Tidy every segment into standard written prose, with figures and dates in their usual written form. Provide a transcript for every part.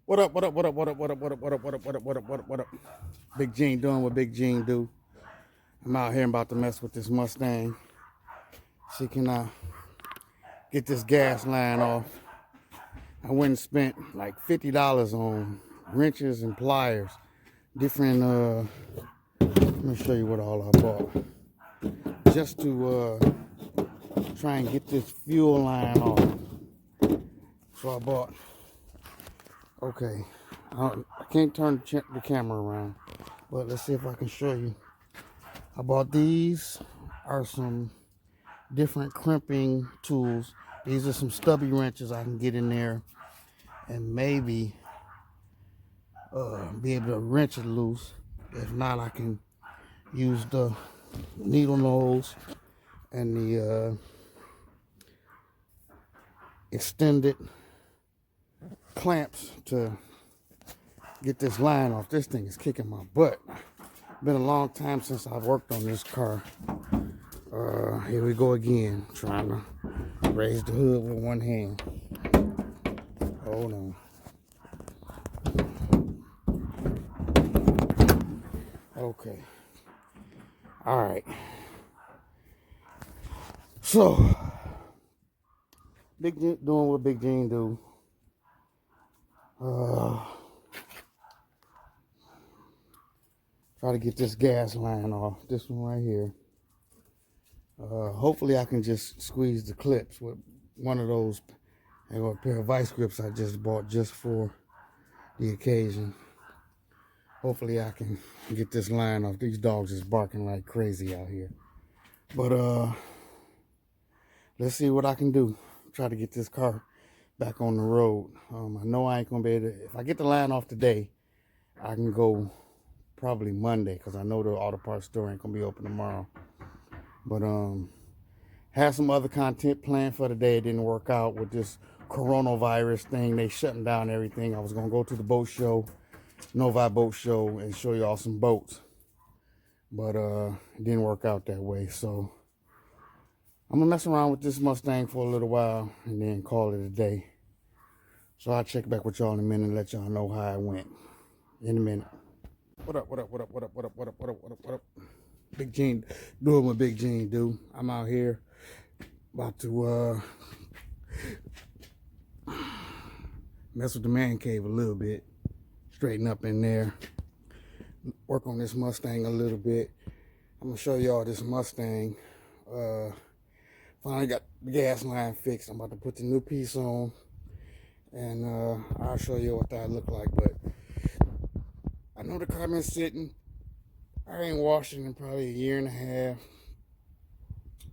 What up, what up, what up, what up, what up, what up, what up, what up, what up, what up, what up, what up? Big Gene doing what Big Gene do. I'm out here about to mess with this Mustang. See, can I get this gas line off? I went and spent like $50 on wrenches and pliers. Different, let me show you what all I bought. Just to try and get this fuel line off. So I bought, okay, I can't turn the camera around, but let's see if I can show you. I bought these are some different crimping tools. These are some stubby wrenches I can get in there and maybe be able to wrench it loose. If not, I can use the needle nose and the extended clamps to get this line off. This thing is kicking my butt. Been a long time since I've worked on this car. Here we go again, trying to raise the hood with one hand. Hold on. Okay. All right. So, Big Gene doing what Big Gene do. Try to get this gas line off. This one right here. Hopefully I can just squeeze the clips with one of those. I got a pair of vice grips I just bought just for the occasion. Hopefully I can get this line off. These dogs is barking like crazy out here. But let's see what I can do. Try to get this car back on the road. I know I ain't gonna be able to, if I get the line off today, I can go probably Monday, because I know the auto parts store ain't gonna be open tomorrow. But had some other content planned for the day. It didn't work out with this coronavirus thing. They shutting down everything. I was gonna go to the boat show, Novi boat show, and show y'all some boats. But it didn't work out that way. So I'm gonna mess around with this Mustang for a little while and then call it a day. So I'll check back with y'all in a minute and let y'all know how it went in a minute. What up, what up, what up, what up, what up, what up, what up, what up, what up? Big Gene doing what Big Gene do. I'm out here about to mess with the man cave a little bit. Straighten up in there. Work on this Mustang a little bit. I'm gonna show y'all this Mustang. Finally got the gas line fixed. I'm about to put the new piece on, and I'll show you what that look like. But I know the car been sitting. I ain't washed it in probably a year and a half.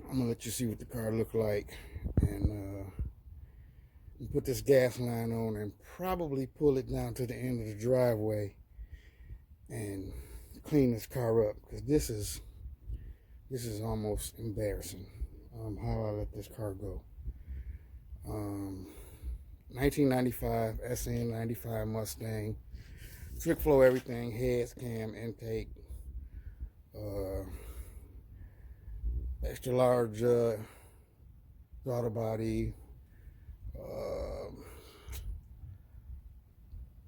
I'm gonna let you see what the car look like, and put this gas line on and probably pull it down to the end of the driveway and clean this car up, because this is almost embarrassing how I let this car go. 1995 SN95 Mustang, slick flow everything, heads, cam, intake, extra large throttle body,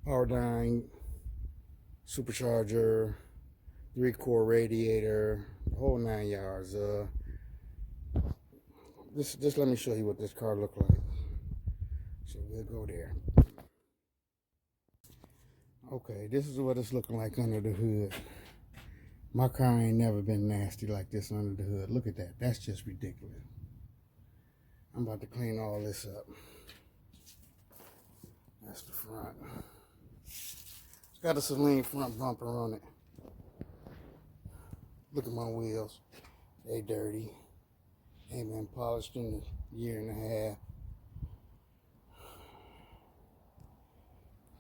power dyne, supercharger, 3-core radiator, the whole 9 yards. Just let me show you what this car look like. So we'll go there. Okay, this is what it's looking like under the hood. My car ain't never been nasty like this under the hood. Look at that. That's just ridiculous. I'm about to clean all this up. That's the front. It's got a Celine front bumper on it. Look at my wheels. They dirty. Ain't been polished in a year and a half.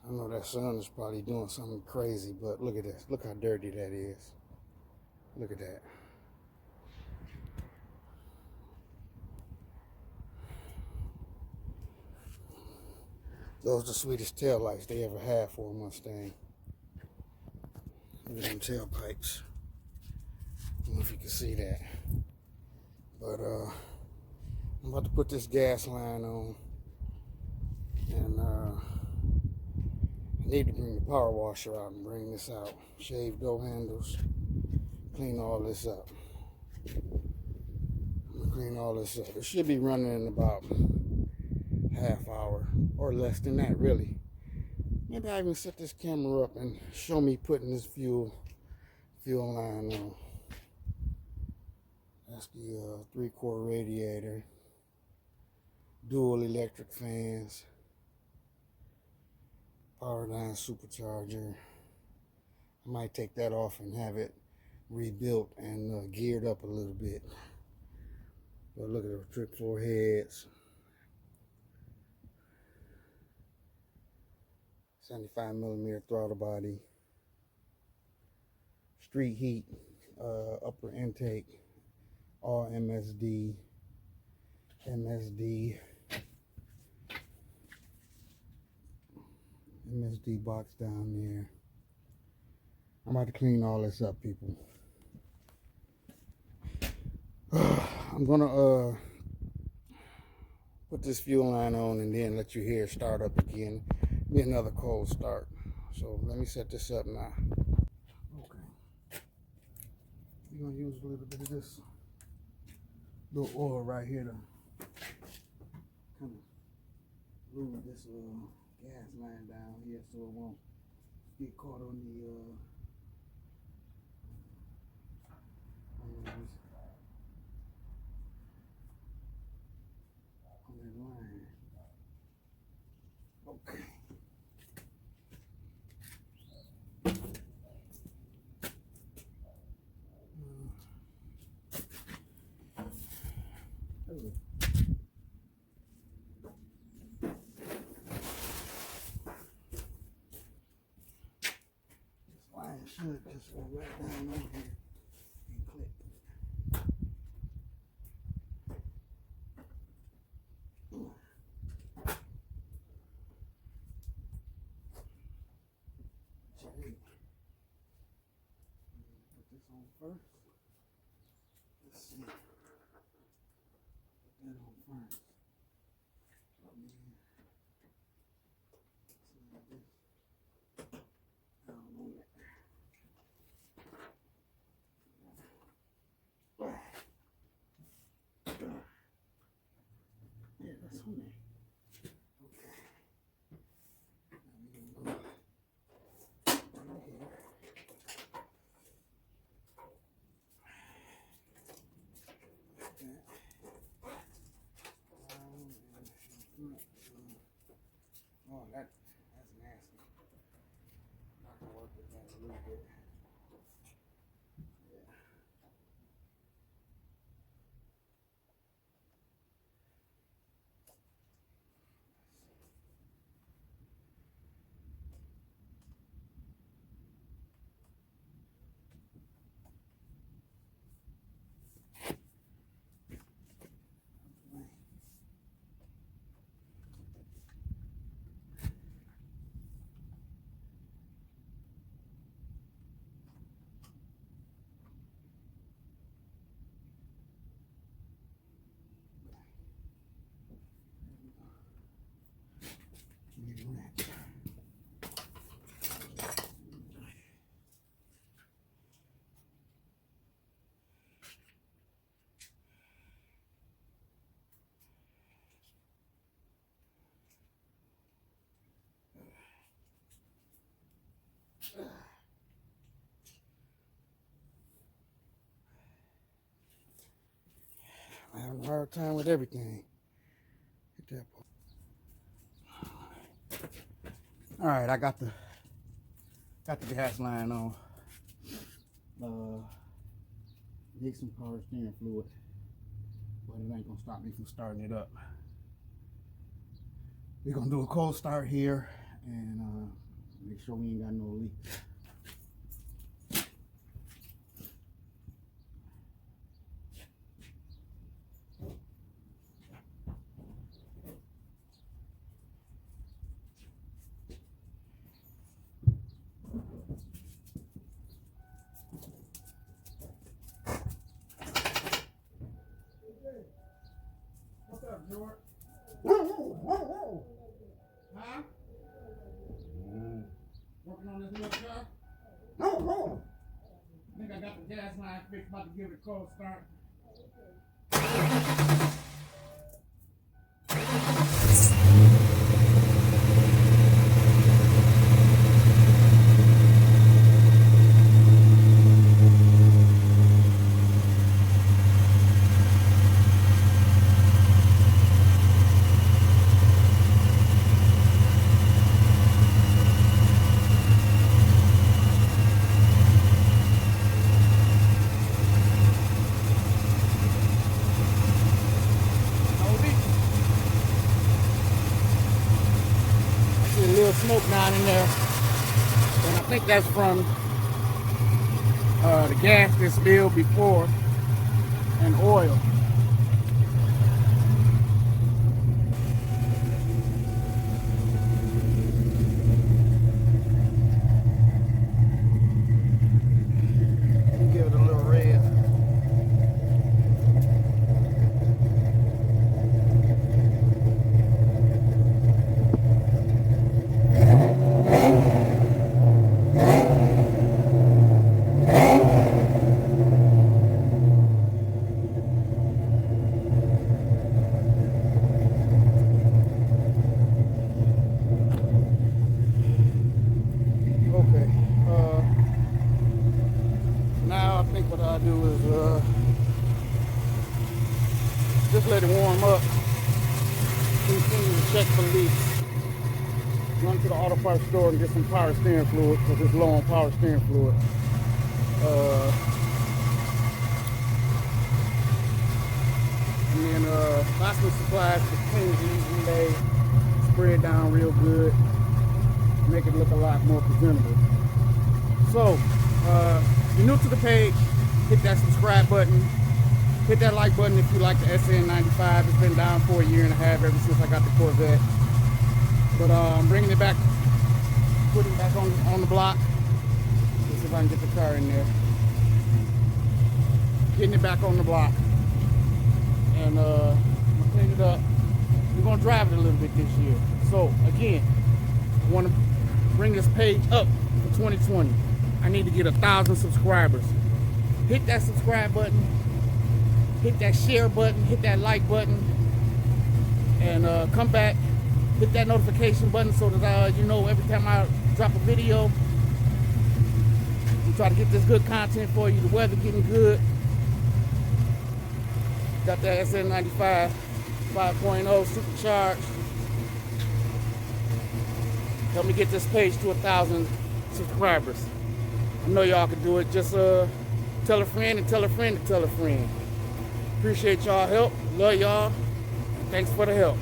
I know that sun is probably doing something crazy, but look at this. Look how dirty that is. Look at that. Those are the sweetest tail lights they ever had for a Mustang. Look at them tailpipes. I don't know if you can see that. But I'm about to put this gas line on and Need to bring the power washer out and bring this out. Shave door handles. Clean all this up. Clean all this up. It should be running in about half hour or less than that, really. Maybe I even set this camera up and show me putting this fuel line on. That's the 3-quart radiator, dual electric fans, power line supercharger. I might take that off and have it rebuilt and geared up a little bit. But look at the trick floor heads. 75mm throttle body. Street heat, upper intake, all MSD box down there. I'm about to clean all this up, people. I'm gonna put this fuel line on and then let you hear it start up again. Be another cold start. So let me set this up now. Okay. We're gonna use a little bit of this little oil right here to kind of lube this gas line down here so it won't get caught on the on that line. Okay. Should just go right down over here and click. Put this on first. Let's see. Put that on first. Yeah, that's on there. Okay. Now we're gonna go right here. Like that. Oh, that's nasty. I can work with that a little bit. I'm having a hard time with everything. Hit that part. All right, I got the gas line on. Need some power steering fluid, but it ain't gonna stop me from starting it up. We're gonna do a cold start here and make sure we ain't got no leaks. What's up, George? Huh? I think I got the gas line fixed, about to give it a cold start. Smoke down in there, and I think that's from the gas that spilled before and oil. Give it a little red. Do is just let it warm up. Continue to check for leaks. Run to the auto parts store and get some power steering fluid because it's low on power steering fluid. And then buy some supplies to clean the engine bay, spray it down real good, make it look a lot more presentable. So, if you're new to the page, hit that subscribe button. Hit that like button if you like the SN95. It's been down for a year and a half ever since I got the Corvette. But I'm bringing it back, putting it back on the block. Let's see if I can get the car in there. Getting it back on the block. And I'm gonna clean it up. We're gonna drive it a little bit this year. So again, I want to bring this page up for 2020. I need to get 1,000 subscribers. Hit that subscribe button, hit that share button, hit that like button, and come back, hit that notification button so that you know every time I drop a video. We try to get this good content for you. The weather getting good. Got that SN95 5.0 supercharged. Help me get this page to 1,000 subscribers. I know y'all can do it. Just tell a friend and tell a friend to tell a friend. Appreciate y'all help. Love y'all. Thanks for the help.